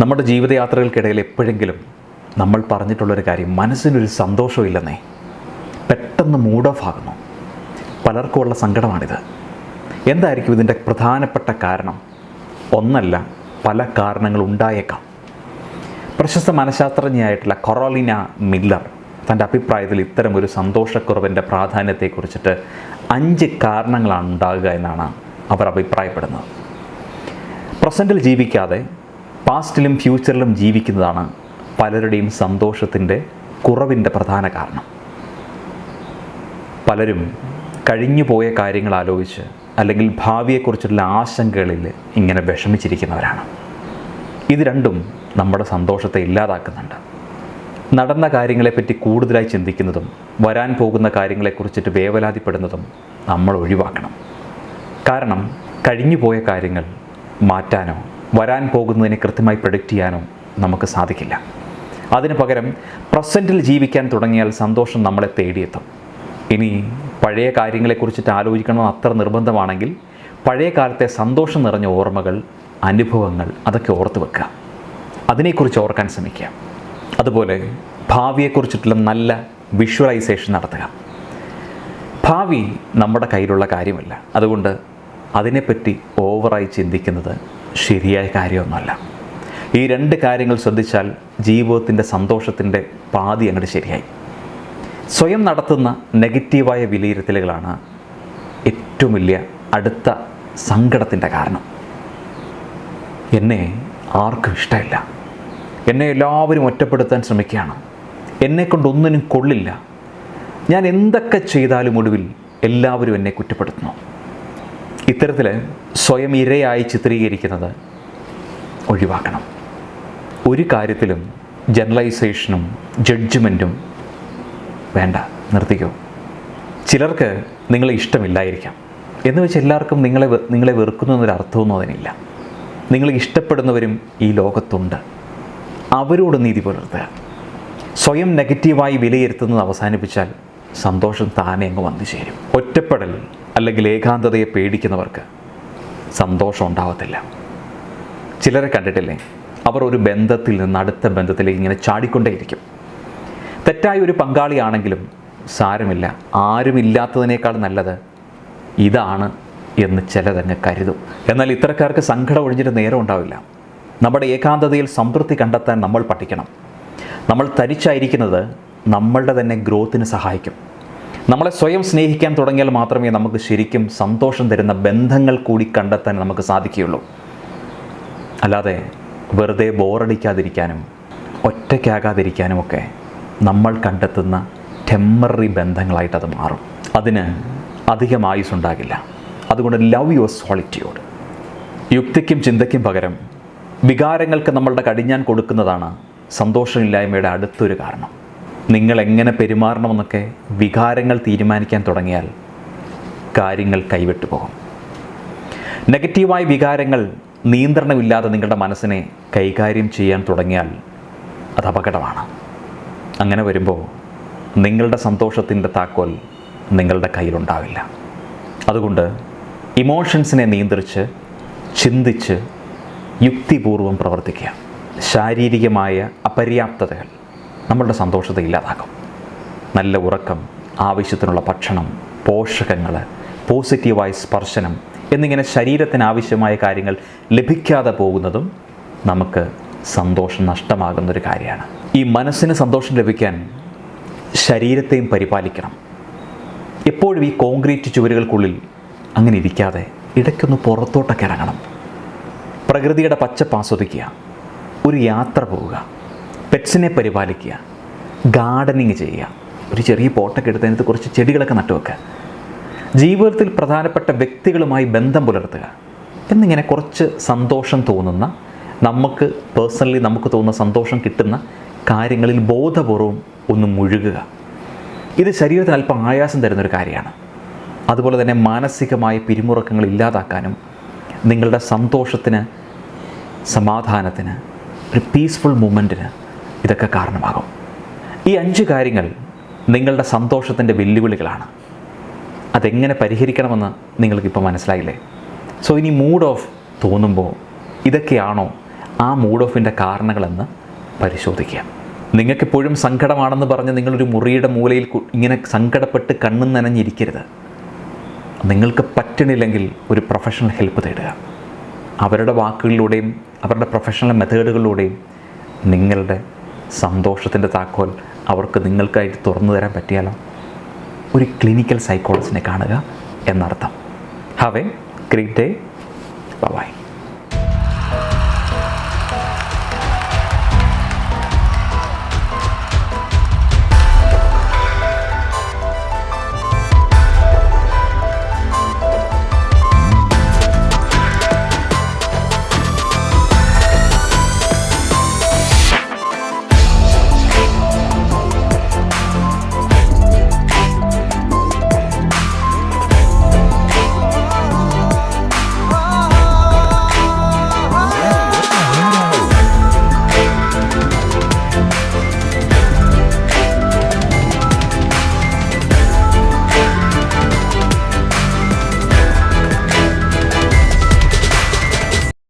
നമ്മുടെ ജീവിതയാത്രകൾക്കിടയിൽ എപ്പോഴെങ്കിലും നമ്മൾ പറഞ്ഞിട്ടുള്ളൊരു കാര്യം, മനസ്സിനൊരു സന്തോഷമില്ലെന്നേ, പെട്ടെന്ന് മൂഡ് ഓഫ് ആകുന്നു. പലർക്കുമുള്ള സങ്കടമാണിത്. എന്തായിരിക്കും ഇതിൻ്റെ പ്രധാനപ്പെട്ട കാരണം? ഒന്നല്ല, പല കാരണങ്ങൾ ഉണ്ടായേക്കാം. പ്രശസ്ത മനഃശാസ്ത്രജ്ഞയായിട്ടുള്ള കൊറോലിന മില്ലർ തൻ്റെ അഭിപ്രായത്തിൽ ഇത്തരമൊരു സന്തോഷക്കുറവിൻ്റെ പ്രാധാന്യത്തെക്കുറിച്ചിട്ട് 5 കാരണങ്ങളാണ് ഉണ്ടാകുക എന്നാണ് അവർ അഭിപ്രായപ്പെടുന്നത്. പ്രസൻറ്റിൽ ജീവിക്കാതെ പാസ്റ്റിലും ഫ്യൂച്ചറിലും ജീവിക്കുന്നതാണ് പലരുടെയും സന്തോഷത്തിൻ്റെ കുറവിൻ്റെ പ്രധാന കാരണം. പലരും കഴിഞ്ഞു പോയ കാര്യങ്ങൾ ആലോചിച്ച് അല്ലെങ്കിൽ ഭാവിയെക്കുറിച്ചുള്ള ആശങ്കകളിൽ ഇങ്ങനെ വിഷമിച്ചിരിക്കുന്നവരാണ്. ഇത് രണ്ടും നമ്മുടെ സന്തോഷത്തെ ഇല്ലാതാക്കുന്നുണ്ട്. നടന്ന കാര്യങ്ങളെപ്പറ്റി കൂടുതലായി ചിന്തിക്കുന്നതും വരാൻ പോകുന്ന കാര്യങ്ങളെക്കുറിച്ചിട്ട് വേവലാതിപ്പെടുന്നതും നമ്മൾ ഒഴിവാക്കണം. കാരണം കഴിഞ്ഞു പോയ കാര്യങ്ങൾ മാറ്റാനോ വരാൻ പോകുന്നതിനെ കൃത്യമായി പ്രഡിക്റ്റ് ചെയ്യാനോ നമുക്ക് സാധിക്കില്ല. അതിന് പകരം പ്രസൻറ്റിൽ ജീവിക്കാൻ തുടങ്ങിയാൽ സന്തോഷം നമ്മളെ തേടിയെത്തും. ഇനി പഴയ കാര്യങ്ങളെക്കുറിച്ചിട്ട് ആലോചിക്കണമെന്ന് അത്ര നിർബന്ധമാണെങ്കിൽ പഴയ കാലത്തെ സന്തോഷം നിറഞ്ഞ ഓർമ്മകൾ, അനുഭവങ്ങൾ അതൊക്കെ ഓർത്ത് വെക്കുക. അതിനെക്കുറിച്ച് ഓർക്കാൻ ശ്രമിക്കുക. അതുപോലെ ഭാവിയെക്കുറിച്ചിട്ടുള്ള നല്ല വിഷ്വലൈസേഷൻ നടത്തുക. ഭാവി നമ്മുടെ കയ്യിലുള്ള കാര്യമല്ല. അതുകൊണ്ട് അതിനെപ്പറ്റി ഓവറായി ചിന്തിക്കുന്നത് ശരിയായ കാര്യമൊന്നുമല്ല. ഈ 2 കാര്യങ്ങൾ ശ്രദ്ധിച്ചാൽ ജീവിതത്തിൻ്റെ സന്തോഷത്തിൻ്റെ പാതി അങ്ങോട്ട് ശരിയായി. സ്വയം നടത്തുന്ന നെഗറ്റീവായ വിലയിരുത്തലുകളാണ് ഏറ്റവും വലിയ അടുത്ത സങ്കടത്തിൻ്റെ കാരണം. എന്നെ ആർക്കും ഇഷ്ടമില്ല, എന്നെ എല്ലാവരും ഒറ്റപ്പെടുത്താൻ ശ്രമിക്കുകയാണ്, എന്നെക്കൊണ്ടൊന്നിനും കൊള്ളില്ല, ഞാൻ എന്തൊക്കെ ചെയ്താലും ഒടുവിൽ എല്ലാവരും എന്നെ കുറ്റപ്പെടുത്തുന്നു. ഇത്തരത്തിൽ സ്വയം ഇരയായി ചിത്രീകരിക്കുന്നത് ഒഴിവാക്കണം. ഒരു കാര്യത്തിലും ജനറലൈസേഷനും ജഡ്ജ്മെൻറ്റും വേണ്ട, നിർത്തിക്കോ. ചിലർക്ക് നിങ്ങളെ ഇഷ്ടമില്ലായിരിക്കാം എന്ന് വെച്ച് എല്ലാവർക്കും നിങ്ങളെ വെറുക്കുന്നു എന്നൊരു അർത്ഥമൊന്നും അതിനില്ല. നിങ്ങളെ ഇഷ്ടപ്പെടുന്നവരും ഈ ലോകത്തുണ്ട്. അവരോട് നീതി പുലർത്തുക. സ്വയം നെഗറ്റീവായി വിലയിരുത്തുന്നത് അവസാനിപ്പിച്ചാൽ സന്തോഷം താനെ അങ്ങ് വന്നു ചേരും. ഒറ്റപ്പെടൽ അല്ലെങ്കിൽ ഏകാന്തതയെ പേടിക്കുന്നവർക്ക് സന്തോഷം ഉണ്ടാവത്തില്ല. ചിലരെ കണ്ടിട്ടില്ലേ, അവർ ഒരു ബന്ധത്തിൽ നിന്ന് അടുത്ത ബന്ധത്തിലേക്ക് ഇങ്ങനെ ചാടിക്കൊണ്ടേയിരിക്കും. തെറ്റായ ഒരു പങ്കാളിയാണെങ്കിലും സാരമില്ല, ആരുമില്ലാത്തതിനേക്കാൾ നല്ലത് ഇതാണ് എന്ന് ചിലതങ്ങ് കരുതും. എന്നാൽ ഇത്തരക്കാർക്ക് സങ്കടം ഒഴിഞ്ഞിട്ട് നേരം ഉണ്ടാവില്ല. നമ്മുടെ ഏകാന്തതയിൽ സംതൃപ്തി കണ്ടെത്താൻ നമ്മൾ പഠിക്കണം. നമ്മൾ തരിച്ചായിരിക്കുന്നത് നമ്മളുടെ തന്നെ ഗ്രോത്തിന് സഹായിക്കും. നമ്മളെ സ്വയം സ്നേഹിക്കാൻ തുടങ്ങിയാൽ മാത്രമേ നമുക്ക് ശരിക്കും സന്തോഷം തരുന്ന ബന്ധങ്ങൾ കൂടി കണ്ടെത്താൻ നമുക്ക് സാധിക്കുകയുള്ളൂ. അല്ലാതെ വെറുതെ ബോറടിക്കാതിരിക്കാനും ഒറ്റയ്ക്കാകാതിരിക്കാനുമൊക്കെ നമ്മൾ കണ്ടെത്തുന്ന ടെമ്പററി ബന്ധങ്ങളായിട്ടത് മാറും. അതിന് അധികം ആയുസ്സുണ്ടാകില്ല. അതുകൊണ്ട് ലവ് യുവർ സോളിറ്റ്യൂഡ്. യുക്തിക്കും ചിന്തയ്ക്കും പകരം വികാരങ്ങൾക്ക് നമ്മളുടെ കടിഞ്ഞാൻ കൊടുക്കുന്നതാണ് സന്തോഷമില്ലായ്മയുടെ അടുത്തൊരു കാരണം. നിങ്ങൾ എങ്ങനെ പെരുമാറണമെന്നൊക്കെ വികാരങ്ങൾ തീരുമാനിക്കാൻ തുടങ്ങിയാൽ കാര്യങ്ങൾ കൈവിട്ടു പോകും. നെഗറ്റീവായ വികാരങ്ങൾ നിയന്ത്രണമില്ലാതെ നിങ്ങളുടെ മനസ്സിനെ കൈകാര്യം ചെയ്യാൻ തുടങ്ങിയാൽ അത് അപകടമാണ്. അങ്ങനെ വരുമ്പോൾ നിങ്ങളുടെ സന്തോഷത്തിൻ്റെ താക്കോൽ നിങ്ങളുടെ കയ്യിലുണ്ടാവില്ല. അതുകൊണ്ട് ഇമോഷൻസിനെ നിയന്ത്രിച്ച് ചിന്തിച്ച് യുക്തിപൂർവം പ്രവർത്തിക്കുക. ശാരീരികമായ അപര്യാപ്തതകൾ നമ്മളുടെ സന്തോഷത്തെ ഇല്ലാതാക്കും. നല്ല ഉറക്കം, ആവശ്യത്തിനുള്ള ഭക്ഷണം, പോഷകങ്ങൾ, പോസിറ്റീവായ സ്പർശനം എന്നിങ്ങനെ ശരീരത്തിന് ആവശ്യമായ കാര്യങ്ങൾ ലഭിക്കാതെ പോകുന്നതും നമുക്ക് സന്തോഷം നഷ്ടമാകുന്നൊരു കാര്യമാണ്. ഈ മനസ്സിന് സന്തോഷം ലഭിക്കാൻ ശരീരത്തെയും പരിപാലിക്കണം. എപ്പോഴും ഈ കോൺക്രീറ്റ് ചുവരുകൾക്കുള്ളിൽ അങ്ങനെ ഇരിക്കാതെ ഇടയ്ക്കൊന്ന് പുറത്തോട്ടൊക്കെ ഇറങ്ങണം. പ്രകൃതിയുടെ പച്ചപ്പ് ആസ്വദിക്കുക, ഒരു യാത്ര പോവുക, പെറ്റ്സിനെ പരിപാലിക്കുക, ഗാർഡനിങ് ചെയ്യുക, ഒരു ചെറിയ പോട്ടൊക്കെ എടുത്ത് അതിനകത്ത് കുറച്ച് ചെടികളൊക്കെ നട്ടുവെക്കുക, ജീവിതത്തിൽ പ്രധാനപ്പെട്ട വ്യക്തികളുമായി ബന്ധം പുലർത്തുക എന്നിങ്ങനെ കുറച്ച് സന്തോഷം തോന്നുന്ന, നമുക്ക് പേഴ്സണലി നമുക്ക് തോന്നുന്ന സന്തോഷം കിട്ടുന്ന കാര്യങ്ങളിൽ ബോധപൂർവം ഒന്ന് മുഴുകുക. ഇത് ശരീരത്തിന് അല്പം ആയാസം തരുന്നൊരു കാര്യമാണ്. അതുപോലെ തന്നെ മാനസികമായ പിരിമുറുക്കങ്ങൾ ഇല്ലാതാക്കാനും നിങ്ങളുടെ സന്തോഷത്തിന്, സമാധാനത്തിന്, ഒരു പീസ്ഫുൾ മൂമെൻറ്റിന് ഇതൊക്കെ കാരണമാകും. ഈ 5 കാര്യങ്ങൾ നിങ്ങളുടെ സന്തോഷത്തിൻ്റെ വെല്ലുവിളികളാണ്. അതെങ്ങനെ പരിഹരിക്കണമെന്ന് നിങ്ങൾക്കിപ്പോൾ മനസ്സിലായില്ലേ? സോ ഇനി മൂഡ് ഓഫ് തോന്നുമ്പോൾ ഇതൊക്കെയാണോ ആ മൂഡ് ഓഫിൻ്റെ കാരണങ്ങളെന്ന് പരിശോധിക്കുക. നിങ്ങൾക്കെപ്പോഴും സങ്കടമാണെന്ന് പറഞ്ഞ് നിങ്ങളൊരു മുറിയുടെ മൂലയിൽ ഇങ്ങനെ സങ്കടപ്പെട്ട് കണ്ണും നനഞ്ഞിരിക്കരുത്. നിങ്ങൾക്ക് പറ്റണില്ലെങ്കിൽ ഒരു പ്രൊഫഷണൽ ഹെൽപ്പ് തേടുക. അവരുടെ വാക്കുകളിലൂടെയും അവരുടെ പ്രൊഫഷണൽ മെത്തേഡുകളിലൂടെയും നിങ്ങളുടെ സന്തോഷത്തിൻ്റെ താക്കോൽ അവർക്ക് നിങ്ങൾക്കായിട്ട് തുറന്നു തരാൻ പറ്റിയാലോ? ഒരു ക്ലിനിക്കൽ സൈക്കോളജിസ്റ്റിനെ കാണുക എന്നർത്ഥം. Have a great day. By.